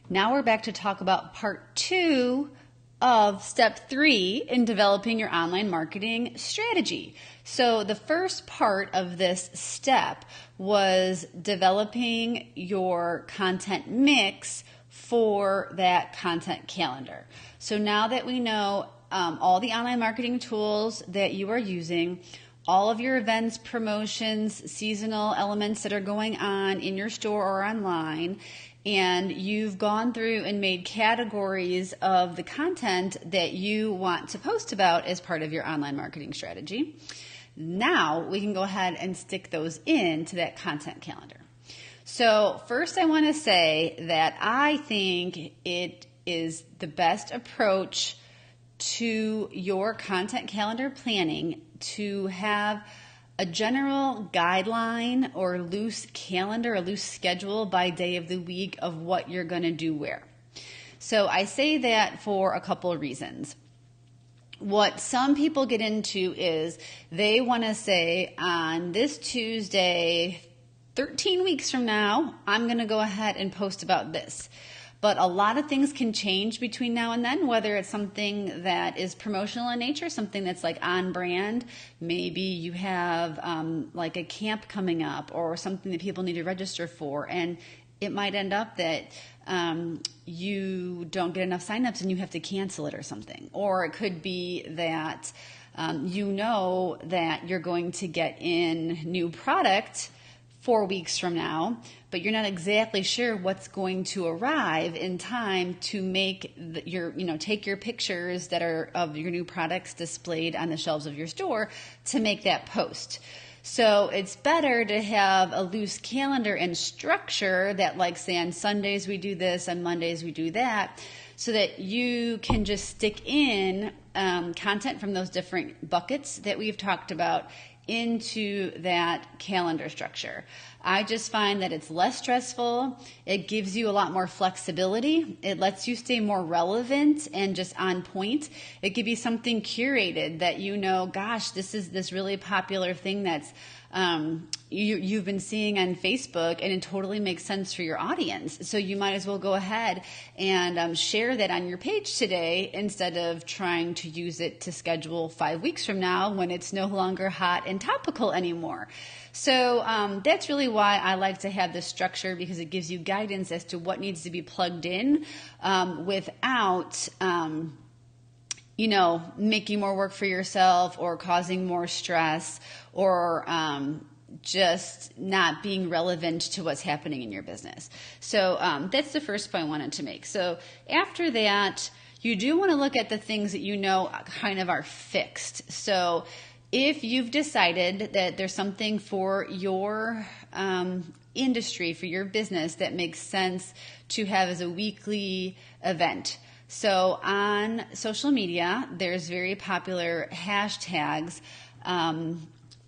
Now we're back to talk about part 2 of step 3 in developing your online marketing strategy. So the first part of this step was developing your content mix for that content calendar. So now that we know all the online marketing tools that you are using, all of your events, promotions, seasonal elements that are going on in your store or online, and you've gone through and made categories of the content that you want to post about as part of your online marketing strategy. Now we can go ahead and stick those into that content calendar. So first I want to say that I think it is the best approach to your content calendar planning to have a general guideline or loose calendar, a loose schedule by day of the week of what you're going to do where. So I say that for a couple of reasons. What some people get into is they want to say on this Tuesday, 13 weeks from now, I'm going to go ahead and post about this. But a lot of things can change between now and then, whether it's something that is promotional in nature, something that's like on brand. Maybe you have like a camp coming up or something that people need to register for, and it might end up that you don't get enough signups and you have to cancel it or something. Or it could be that you know that you're going to get in new product 4 weeks from now, but you're not exactly sure what's going to arrive in time to make take your pictures that are of your new products displayed on the shelves of your store to make that post. So it's better to have a loose calendar and structure that, like, say on Sundays we do this, on Mondays we do that, so that you can just stick in content from those different buckets that we've talked about into that calendar structure. I just find that it's less stressful. It gives you a lot more flexibility. It lets you stay more relevant and just on point. It gives you something curated that gosh, this is this really popular thing that's you've been seeing on Facebook, and it totally makes sense for your audience. So you might as well go ahead and share that on your page today instead of trying to use it to schedule 5 weeks from now when it's no longer hot and topical anymore. So that's really why I like to have this structure, because it gives you guidance as to what needs to be plugged in without making more work for yourself or causing more stress or just not being relevant to what's happening in your business. So that's the first point I wanted to make. So after that, you do want to look at the things that kind of are fixed. So if you've decided that there's something for your industry, for your business that makes sense to have as a weekly event. So on social media, there's very popular hashtags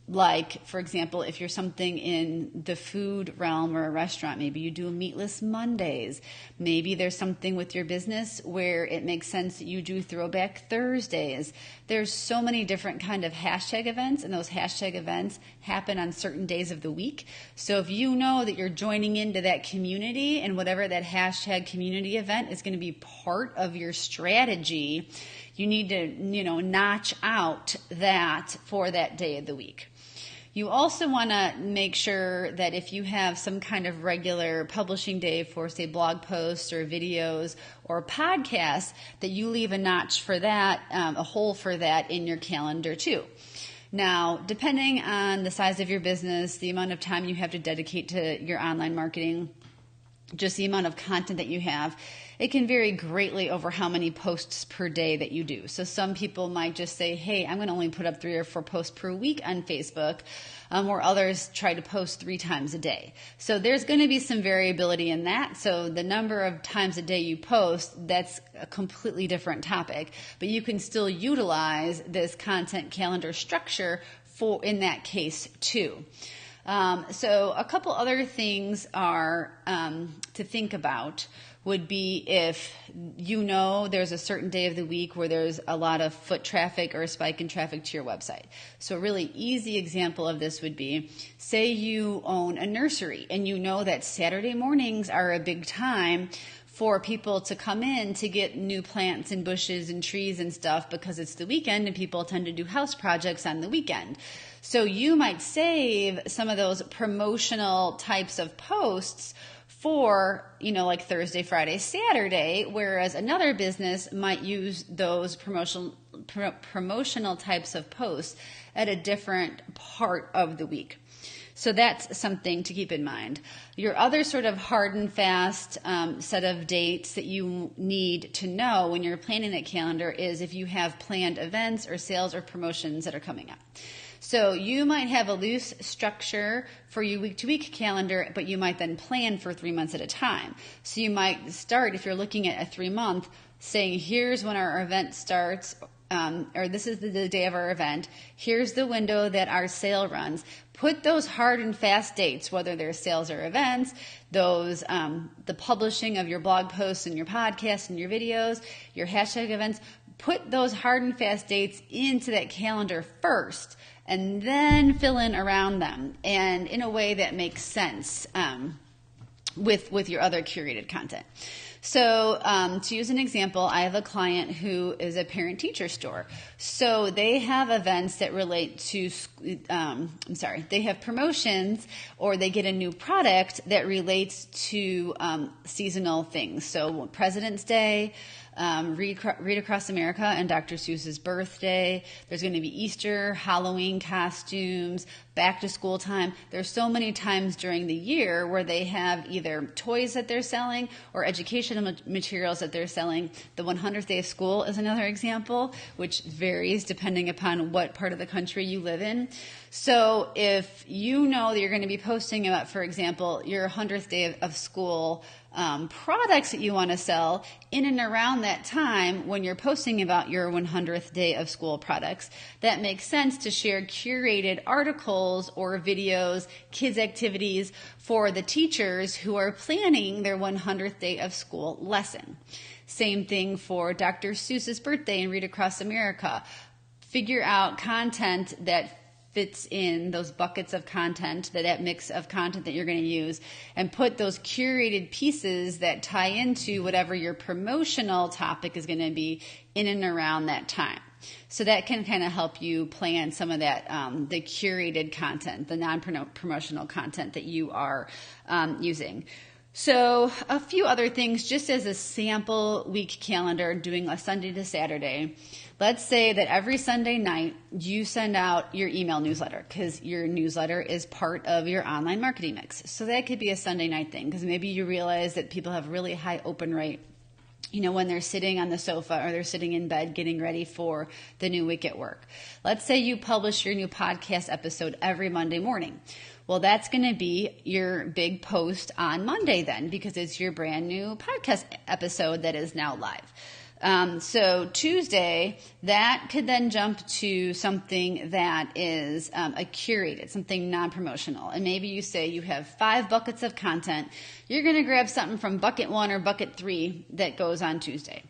like, for example, if you're something in the food realm or a restaurant, maybe you do Meatless Mondays. Maybe there's something with your business where it makes sense that you do Throwback Thursdays. There's so many different kind of hashtag events, and those hashtag events happen on certain days of the week. So if you know that you're joining into that community, and whatever that hashtag community event is going to be part of your strategy, you need to, notch out that for that day of the week. You also want to make sure that if you have some kind of regular publishing day for, say, blog posts or videos or podcasts, that you leave a notch for that, a hole for that in your calendar too. Now, depending on the size of your business, the amount of time you have to dedicate to your online marketing, just the amount of content that you have, it can vary greatly over how many posts per day that you do. So some people might just say, hey, I'm going to only put up 3 or 4 posts per week on Facebook, or others try to post 3 times a day. So there's going to be some variability in that. So the number of times a day you post, that's a completely different topic, but you can still utilize this content calendar structure for in that case too. So a couple other things are to think about would be if there's a certain day of the week where there's a lot of foot traffic or a spike in traffic to your website. So a really easy example of this would be, say you own a nursery and you know that Saturday mornings are a big time for people to come in to get new plants and bushes and trees and stuff because it's the weekend and people tend to do house projects on the weekend. So you might save some of those promotional types of posts for, like Thursday, Friday, Saturday, whereas another business might use those promotional types of posts at a different part of the week. So that's something to keep in mind. Your other sort of hard and fast set of dates that you need to know when you're planning that calendar is if you have planned events or sales or promotions that are coming up. So you might have a loose structure for your week-to-week calendar, but you might then plan for 3 months at a time. So you might start, if you're looking at a 3-month, saying here's when our event starts, or this is the day of our event. Here's the window that our sale runs. Put those hard and fast dates, whether they're sales or events, those the publishing of your blog posts and your podcasts and your videos, your hashtag events. Put those hard and fast dates into that calendar first, and then fill in around them, and in a way that makes sense with your other curated content. So to use an example, I have a client who is a parent-teacher store. So they have events that relate to, they have promotions or they get a new product that relates to seasonal things. So President's Day, Read Across America and Dr. Seuss's birthday. There's going to be Easter, Halloween costumes, back to school time. There's so many times during the year where they have either toys that they're selling or educational materials that they're selling. The 100th day of school is another example, which varies depending upon what part of the country you live in. So if you know that you're going to be posting about, for example, your 100th day of school products that you want to sell in and around that time when you're posting about your 100th day of school products, that makes sense to share curated articles or videos, kids activities for the teachers who are planning their 100th day of school lesson. Same thing for Dr. Seuss's birthday and Read Across America. Figure out content that fits in those buckets of content, that mix of content that you're going to use, and put those curated pieces that tie into whatever your promotional topic is going to be in and around that time. So that can kind of help you plan some of that, the curated content, the non-promotional content that you are using. So a few other things, just as a sample week calendar, doing a Sunday to Saturday. Let's say that every Sunday night you send out your email newsletter because your newsletter is part of your online marketing mix. So that could be a Sunday night thing because maybe you realize that people have really high open rate, when they're sitting on the sofa or they're sitting in bed getting ready for the new week at work. Let's say you publish your new podcast episode every Monday morning. Well, that's going to be your big post on Monday then because it's your brand new podcast episode that is now live. So Tuesday, that could then jump to something that is a curated, something non-promotional. And maybe you say you have 5 buckets of content. You're going to grab something from bucket 1 or bucket 3 that goes on Tuesday.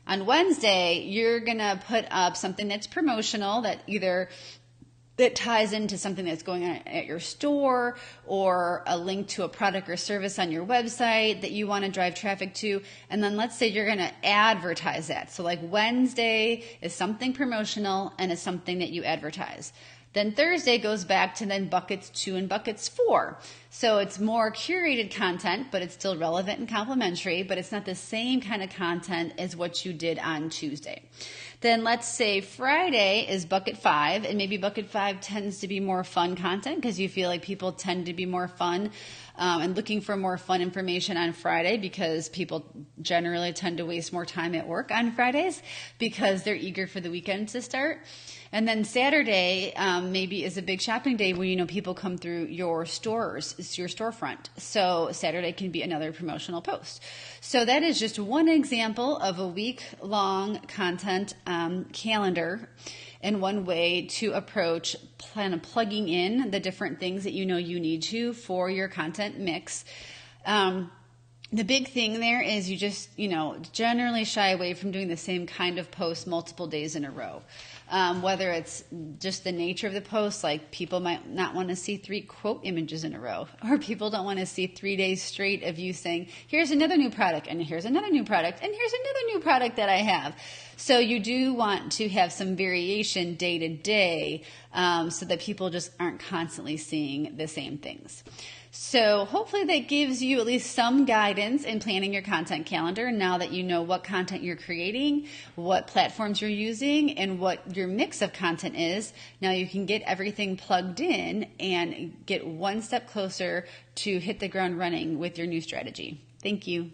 On Wednesday, you're going to put up something that's promotional that ties into something that's going on at your store or a link to a product or service on your website that you want to drive traffic to. And then let's say you're going to advertise that. So like Wednesday is something promotional and is something that you advertise. Then Thursday goes back to then buckets 2 and buckets 4. So it's more curated content, but it's still relevant and complementary, but it's not the same kind of content as what you did on Tuesday. Then let's say Friday is bucket 5, and maybe bucket 5 tends to be more fun content because you feel like people tend to be more fun and looking for more fun information on Friday because people generally tend to waste more time at work on Fridays because they're eager for the weekend to start. And then Saturday maybe is a big shopping day where people come through your stores, it's your storefront. So Saturday can be another promotional post. So that is just one example of a week-long content calendar and one way to approach plugging in the different things that you need to for your content mix. The big thing there is you just, generally shy away from doing the same kind of post multiple days in a row. Whether it's just the nature of the post, like people might not want to see 3 quote images in a row, or people don't want to see 3 days straight of you saying, here's another new product, and here's another new product, and here's another new product that I have. So you do want to have some variation day to day, so that people just aren't constantly seeing the same things. So hopefully that gives you at least some guidance in planning your content calendar now that you know what content you're creating, what platforms you're using, and what your mix of content is. Now you can get everything plugged in and get one step closer to hit the ground running with your new strategy. Thank you.